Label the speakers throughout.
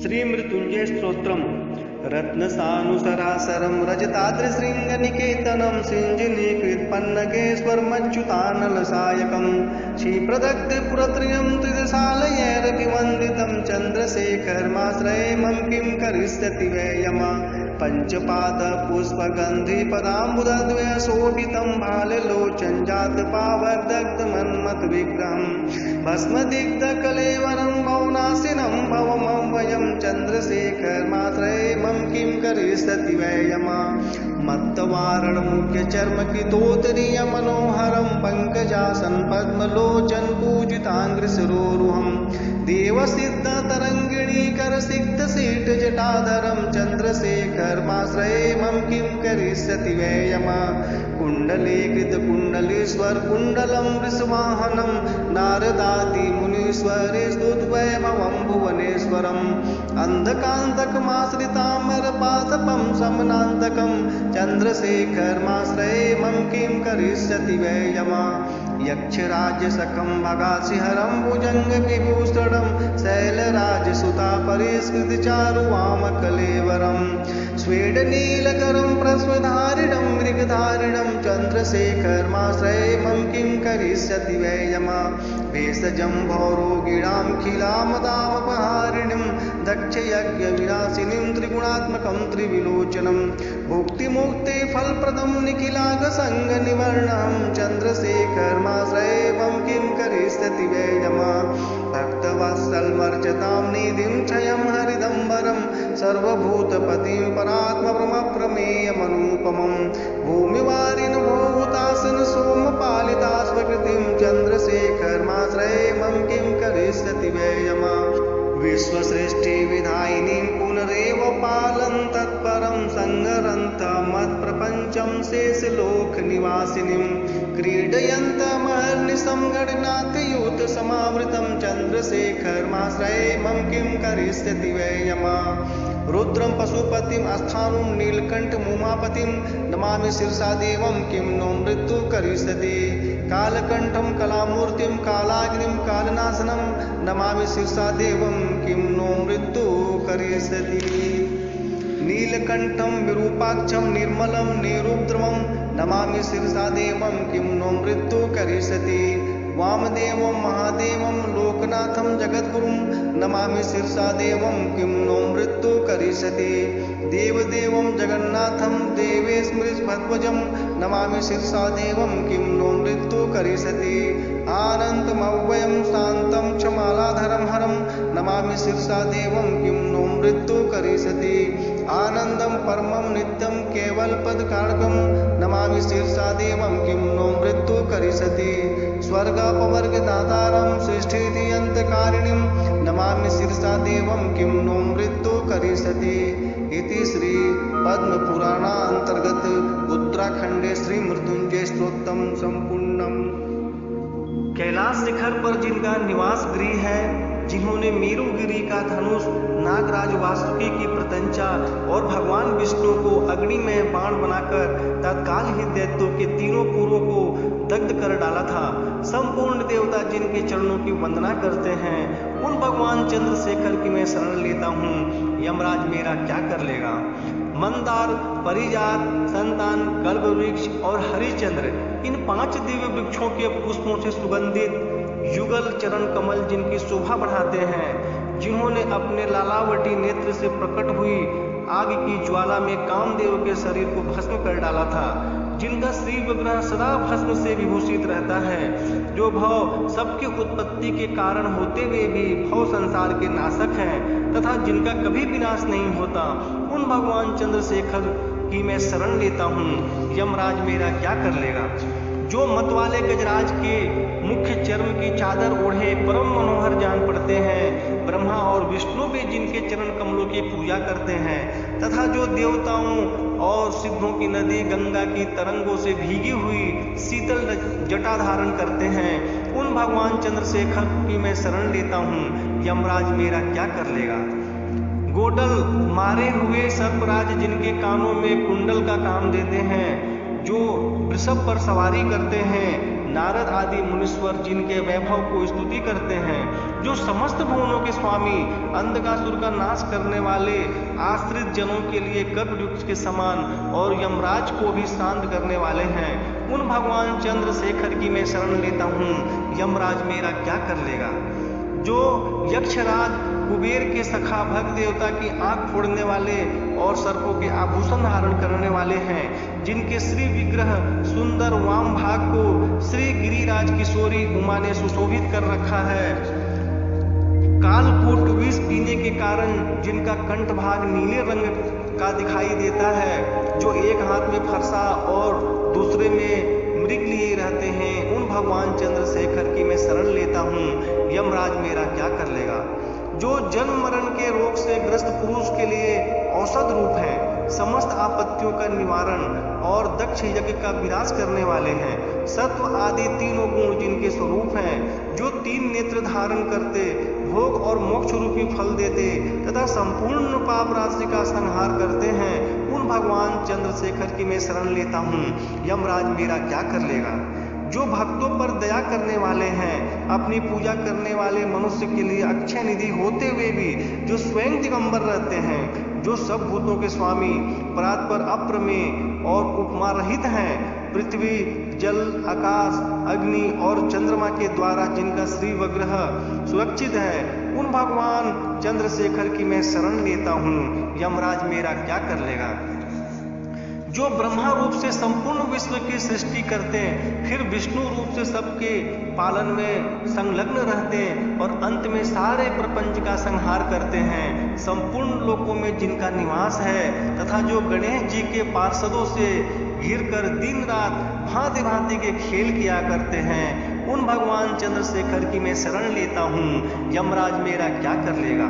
Speaker 1: श्री मृत्युंजय स्तोत्रम रत्नसानुसरासरं रजताद्रिशृङ्गनिकेतनं सिञ्जनीकृत्पन्नगेश्वरमच्युतानलसायकं श्रीप्रदग्धपुरत्रयं त्रिदशालयैरभिवन्दितं चन्द्रशेखरमाश्रये मम किं करिष्यति वै यमा पञ्चपादपुष्पगन्धिपदाम्बुदद्वयशोभितं भाललोचनजातपावदग्धमन्मथविग्रहं भस्मदिग्धकलेवरं भवनाशिनं भवमव्ययं चन्द्रशेखरमाश्रये मम किं करिष्यति वै यमा मत्तवारणमुख्यचर्मकृतोत्तरीयमनोहरं पङ्कजासनं पद्मलोचनपूजिताङ्घ्रिशिरोरुहं देवसिद्धतरङ्गिणीकरसिक्तशीटजटाधरं चन्द्रशेखरमाश्रये मम किं करिष्यति वै यमा कुण्डलीकृतकुण्डलेश्वरकुण्डलं वृषवाहनं नारदादिमुनीश्वरेस्तुद्वैभवं भुवनेश्वरम् अन्धकान्तकमाश्रितामरपाशपं समनान्तकं चन्द्रशेखरमाश्रये मम किं करिष्यति वै यमा यक्षराजसखं भगासिहरं भुजङ्गविभूषणं शैलराजसुतापरिष्कृतचारुवामकलेवरं स्वेदनीलकरं प्रस्वधारिणं मृगधारिणं चन्द्रशेखरमाश्रये मम किं करिष्यति वै यमा भेषजं भौरोगिणां खिलामदामपहारिणीं दक्षयज्ञविनाशिनीं त्रिगुणात्मकं त्रिविलोचनं भुक्तिमुक्तिफलप्रदं निखिलागसङ्गनिवर्णं चन्द्रशेखरमाश्रये मम किं करिष्यति वै यमा भक्तवत्सलमर्चतां निधिं क्षयं हरिदम्बरं सर्वभूतपतिं परात्मप्रमेयमनुपमं भूमिवारिन् भूतासन सोमपालितास्वकृतिं चन्द्रशेखरमाश्रये मम किं करिष्यति वै यमा विश्वसृष्टिविधायिनीं पुनरेव पालनं तत्परं सङ्गरन्थमत्प्रपञ्चं शेषलोकनिवासिनीं क्रीडयन्तमहर्निशं गणनाथयूथसमावृतं चन्द्रशेखरमाश्रये मम किं करिष्यति वै यमा रुद्रं पशुपतिं स्थाणुं नीलकण्ठमुमापतिं नमामि शिरसा देवं किं नो मृत्यु करिष्यति कालकण्ठं कलामूर्तिं कालाग्निं कालनाशनं नमामि शिरसा देवं किं नो मृत्यु करिष्यति नीलकण्ठं विरूपाक्षं निर्मलं निरुद्रमं नमामि शिरसा देवं किं नो मृत्यु करिष्यति वामदेवं महादेवं लोकनाथं जगद्गुरुं नमामि शिरसा देवं किं नो मृत्यु करिष्यति देवदेवं जगन्नाथं देवेशमृषभध्वजं नमामि शिरसा देवं किं नो मृत्यु करिष्यति आनन्तमव्ययं शान्तं क्षमालाधरं हरं नमामि शिरसा देवं किं नो मृत्यु करिष्यति आनन्दं परमं नित्यं केवलपदकार्गं नमामि शिरसा देवं किं नो मृत्यु करिष्यति स्वर्गापवर्गदातारं सृष्टिरन्तकारिणीं नमामि शिरसा देवं किं नो मृत्यु करिष्यति इति श्री पद्मपुराणान्तर्गत उत्तराखंडे श्री मृत्युंजय स्तोत्रम संपूर्णम। कैलाश शिखर पर जिनका निवास गृह है, जिन्होंने मेरुगिरी का धनुष, नागराज वासुकी की प्रत्यंचा और भगवान विष्णु को अग्नि में बाण बनाकर तत्काल ही दैत्यों के तीनों पुरों को दग्ध कर डाला था, संपूर्ण देवता जिनके चरणों की वंदना करते हैं, उन भगवान चंद्रशेखर की मैं शरण लेता हूँ। यमराज मेरा क्या कर लेगा। मंदार, परिजात, संतान, कल्पवृक्ष और हरिचंद्र, इन 5 दिव्य वृक्षों के पुष्पों से सुगंधित युगल चरण कमल जिनकी शोभा बढ़ाते हैं, जिन्होंने अपने लालावटी नेत्र से प्रकट हुई आग की ज्वाला में कामदेव के शरीर को भस्म कर डाला था, जिनका श्री विग्रह सदा भस्म से विभूषित रहता है, जो भव सबकी उत्पत्ति के कारण होते हुए भी भव संसार के नाशक हैं तथा जिनका कभी विनाश नहीं होता, उन भगवान चंद्रशेखर की मैं शरण लेता हूँ। यमराज मेरा क्या कर लेगा। जो मतवाले गजराज के मुख्य चर्म की चादर ओढ़े परम मनोहर जान पड़ते हैं, ब्रह्मा और विष्णु भी जिनके चरण कमलों की पूजा करते हैं, तथा जो देवताओं और सिद्धों की नदी गंगा की तरंगों से भीगी हुई शीतल जटा धारण करते हैं, उन भगवान चंद्रशेखर की मैं शरण लेता हूँ। यमराज मेरा क्या कर लेगा। गोडल मारे हुए सर्पराज जिनके कानों में कुंडल का काम देते हैं, जो वृषभ पर सवारी करते हैं, नारद आदि मुनीश्वर जिनके वैभव को स्तुति करते हैं, जो समस्त भुवनों के स्वामी, अंधकासुर का नाश करने वाले, आश्रित जनों के लिए कल्पवृक्ष के समान और यमराज को भी शांत करने वाले हैं, उन भगवान चंद्रशेखर की मैं शरण लेता हूँ। यमराज मेरा क्या कर लेगा? जो यक्षराज कुबेर के सखा भग देवता की आंख फोड़ने वाले और सर्पों के आभूषण धारण करने वाले हैं, जिनके श्री विग्रह सुंदर वाम भाग को श्री गिरिराज किशोरी उमा ने सुशोभित कर रखा है, कालकूट विष पीने के कारण जिनका कंठ भाग नीले रंग का दिखाई देता है, जो एक हाथ में फरसा और दूसरे में मृग लिए रहते हैं, उन भगवान चंद्रशेखर की मैं शरण लेता हूँ। यमराज मेरा क्या कर लेगा? जो जन्म मरण के रोग से ग्रस्त पुरुष के लिए औषध रूप है, समस्त आपत्तियों का निवारण और दक्ष यज्ञ का विनाश करने वाले हैं, सत्व आदि तीनों गुण जिनके स्वरूप हैं, जो तीन नेत्र धारण करते, भोग और मोक्ष रूपी फल देते तथा संपूर्ण पाप राशि का संहार करते हैं, उन भगवान चंद्रशेखर की मैं शरण लेता हूँ। यमराज मेरा क्या कर लेगा? जो भक्तों पर दया करने वाले हैं, अपनी पूजा करने वाले मनुष्य के लिए अक्षय निधि होते हुए भी जो स्वयं दिगंबर रहते हैं, जो सब भूतों के स्वामी, परात्पर अप्रमेय और उपमा रहित हैं, पृथ्वी, जल, आकाश, अग्नि और चंद्रमा के द्वारा जिनका श्री विग्रह सुरक्षित है, उन भगवान चंद्रशेखर की मैं शरण लेता हूँ। यमराज मेरा क्या कर लेगा? जो ब्रह्मा रूप से संपूर्ण विश्व की सृष्टि करते हैं, फिर विष्णु रूप से सबके पालन में संलग्न रहते हैं और अंत में सारे प्रपंच का संहार करते हैं, संपूर्ण लोकों में जिनका निवास है, तथा जो गणेश जी के पार्षदों से घिरकर दिन रात भांति भांति के खेल किया करते हैं, उन भगवान चंद्रशेखर की मैं शरण लेता हूँ। यमराज मेरा क्या कर लेगा?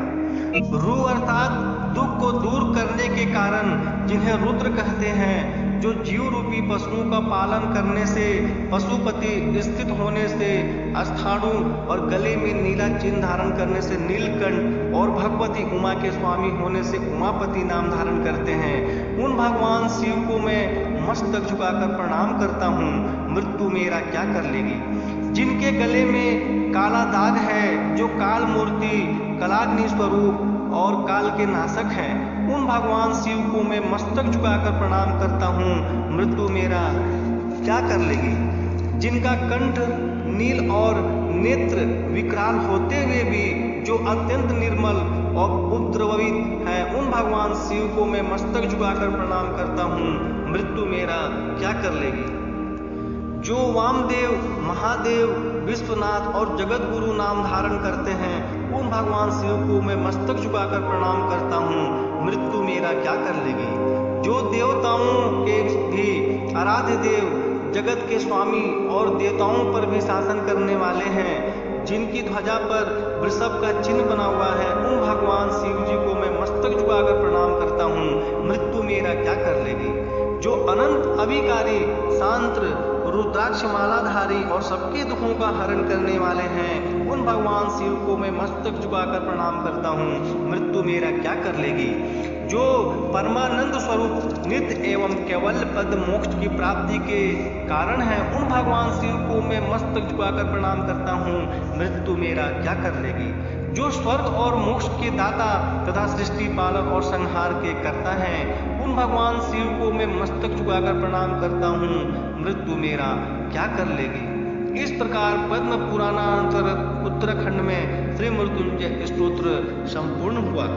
Speaker 1: रू अर्थात दुख को दूर करने के कारण जिन्हें रुद्र कहते हैं, जो जीव रूपी पशुओं का पालन करने से, पशुपति स्थित होने से, अस्थाणु और गले में नीला चिन्ह धारण करने से नीलकंठ और भगवती उमा के स्वामी होने से उमापति नाम धारण करते हैं, उन भगवान शिव को मैं मस्तक झुकाकर प्रणाम करता हूँ। मृत्यु मेरा क्या कर लेगी? जिनके गले में काला दाग है, जो काल मूर्ति, कलाग्नि स्वरूप और काल के नाशक हैं, उन भगवान शिव को मैं मस्तक झुकाकर प्रणाम करता हूँ। मृत्यु मेरा क्या कर लेगी? जिनका कंठ नील और नेत्र विकराल होते हुए भी जो अत्यंत निर्मल और उपद्रवित है, उन भगवान शिव को मैं मस्तक झुकाकर प्रणाम करता हूँ। मृत्यु मेरा क्या कर लेगी? जो वामदेव, महादेव, विश्वनाथ और जगत गुरु नाम धारण करते हैं, उन भगवान शिव को मैं मस्तक झुकाकर प्रणाम करता हूँ। मृत्यु मेरा क्या कर लेगी? जो देवताओं के भी आराध्य देव, जगत के स्वामी और देवताओं पर भी शासन करने वाले हैं, जिनकी ध्वजा पर वृषभ का चिन्ह बना हुआ है, उन भगवान शिव जी को मैं मस्तक झुकाकर प्रणाम करता हूँ। मृत्यु मेरा क्या कर लेगी? जो अनंत अभिकारी, शांत, रुद्राक्ष मालाधारी और सबके दुखों का हरण करने वाले हैं, उन भगवान शिव को मैं मस्तक झुकाकर प्रणाम करता हूँ। मृत्यु मेरा क्या कर लेगी? जो परमानंद स्वरूप नित्य एवं केवल पद मोक्ष की प्राप्ति के कारण है, उन भगवान शिव को मैं मस्तक झुकाकर प्रणाम करता हूँ। मृत्यु मेरा क्या कर लेगी? जो स्वर्ग और मोक्ष के दाता तथा सृष्टि पालन और संहार के कर्ता हैं, उन भगवान शिव को मैं मस्तक झुकाकर प्रणाम करता हूँ। मृत्यु मेरा क्या कर लेगी? इस प्रकार पद्म पुराणांतर्गत उत्तराखंड में श्री मृत्युंजय स्तोत्र संपूर्ण हुआ।